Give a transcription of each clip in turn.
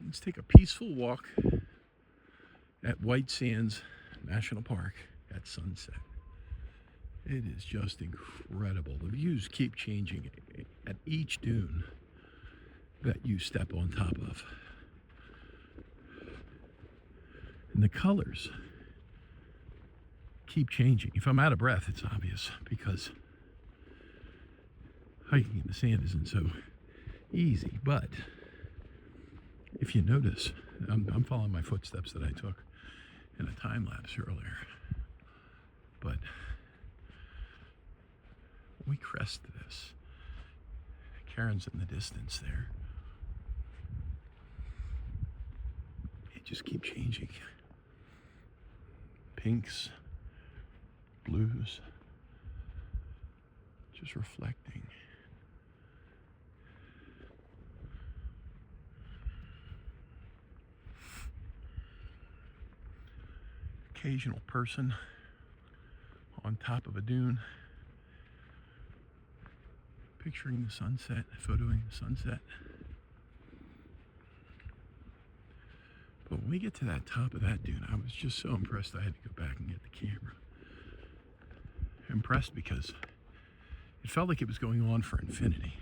Let's take a peaceful walk at White Sands National Park at sunset. It is just incredible. The views keep changing at each dune that you step on top of. And the colors keep changing. If I'm out of breath, it's obvious because hiking in the sand isn't so easy. But if you notice, I'm following my footsteps that I took in a time lapse earlier. But when we crest this, Karen's in the distance there. It just keeps changing. Pinks, blues, just reflecting. Occasional person on top of a dune, picturing the sunset, photoing the sunset. But when we get to that top of that dune, I was just so impressed I had to go back and get the camera. Impressed because it felt like it was going on for infinity.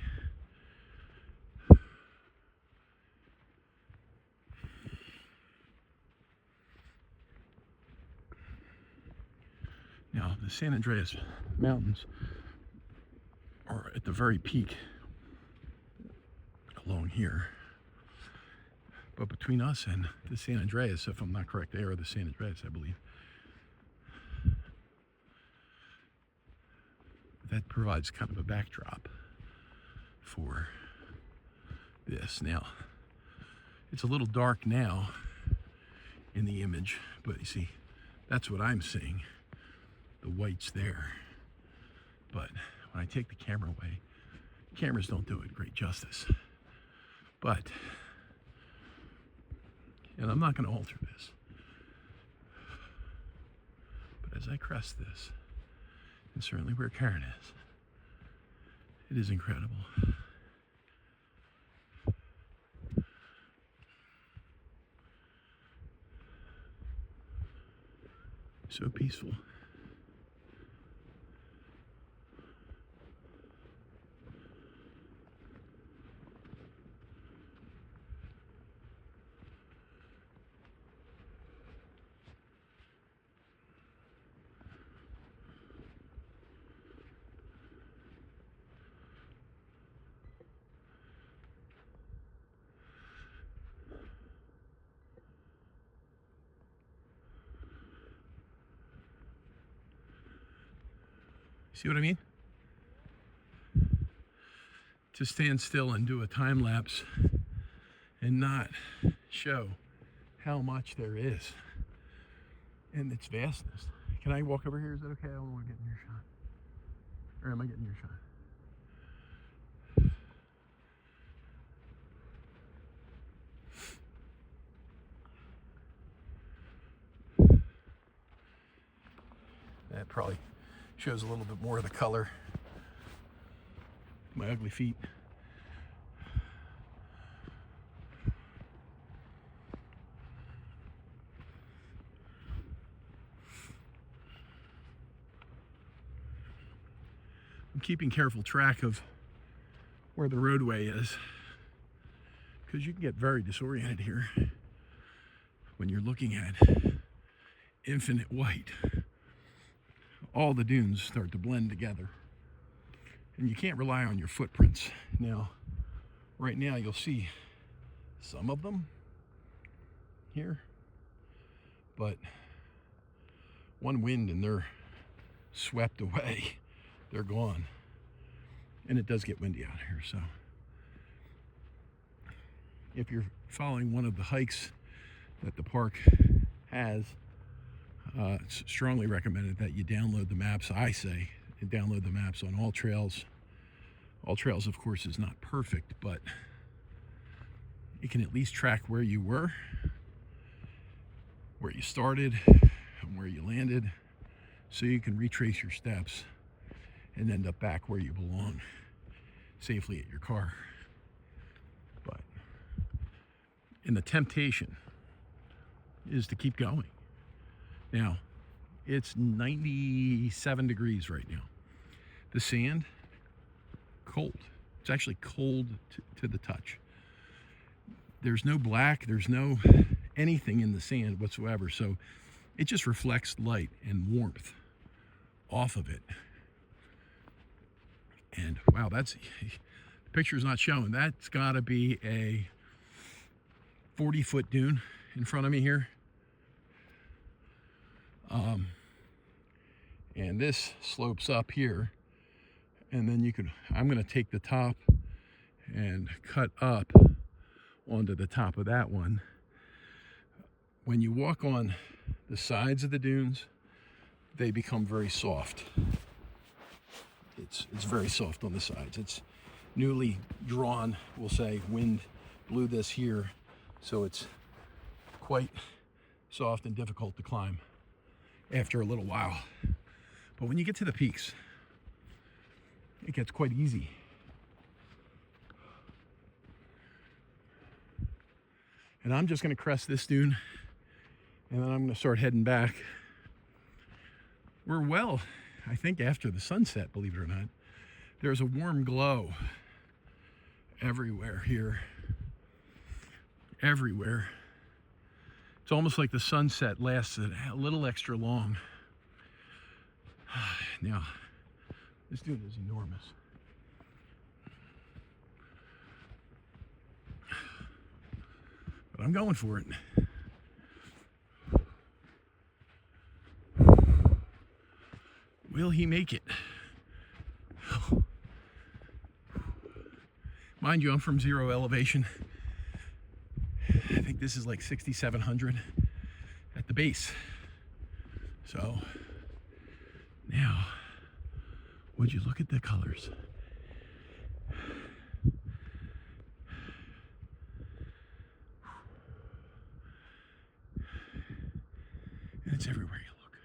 Now, the San Andreas Mountains are at the very peak along here. But between us and the San Andreas, if I'm not correct, they are the San Andreas, I believe. That provides kind of a backdrop for this. Now, it's a little dark now in the image, but you see, that's what I'm seeing. The white's there. But when I take the camera away, cameras don't do it great justice. But, and I'm not going to alter this, but as I crest this, and certainly where Karen is, it is incredible. So peaceful. See what I mean? To stand still and do a time lapse and not show how much there is and its vastness. Can I walk over here? Is that okay? I don't want to get in your shot. Or am I getting your shot? That probably shows a little bit more of the color. My ugly feet. I'm keeping careful track of where the roadway is because you can get very disoriented here when you're looking at infinite white. All the dunes start to blend together and you can't rely on your footprints. Now, right now you'll see some of them here, but one wind and they're swept away. They're gone. And it does get windy out here, so if you're following one of the hikes that the park has, it's strongly recommended that you download the maps. I say download the maps on AllTrails. AllTrails, of course, is not perfect, but you can at least track where you were, where you started, and where you landed, so you can retrace your steps and end up back where you belong safely at your car. But And the temptation is to keep going. Now, it's 97 degrees right now. The sand, cold. It's actually cold to the touch. There's no black, there's no anything in the sand whatsoever. So it just reflects light and warmth off of it. And wow, the picture's not showing. That's gotta be a 40-foot dune in front of me here. And this slopes up here, and then I'm gonna take the top and cut up onto the top of that one. When you walk on the sides of the dunes, they become very soft. It's very soft on the sides. It's newly drawn, we'll say. Wind blew this here, so it's quite soft and difficult to climb after a little while. But when you get to the peaks, it gets quite easy. And I'm just going to crest this dune, and then I'm going to start heading back. We're well, I think, after the sunset, believe it or not. There's a warm glow everywhere here. Everywhere. It's almost like the sunset lasted a little extra long. Now, this dune is enormous. But I'm going for it. Will he make it? Mind you, I'm from zero elevation. I think this is like 6,700 at the base. So now, would you look at the colors? And it's everywhere you look.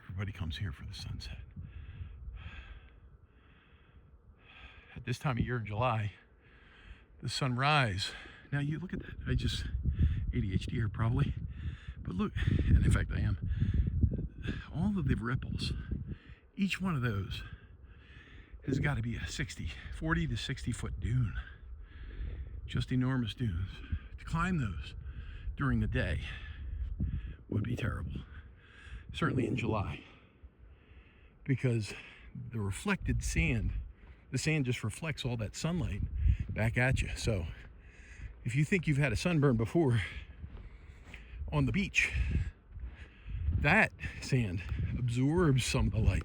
Everybody comes here for the sunset. At this time of year in July, the sunrise. Now you look at that. I just ADHD here probably, but look, and in fact I am. All of the ripples, each one of those has got to be a 40 to 60 foot dune. Just enormous dunes. To climb those during the day would be terrible. Certainly in July, because the reflected sand, the sand just reflects all that sunlight back at you. So if you think you've had a sunburn before on the beach, that sand absorbs some of the light.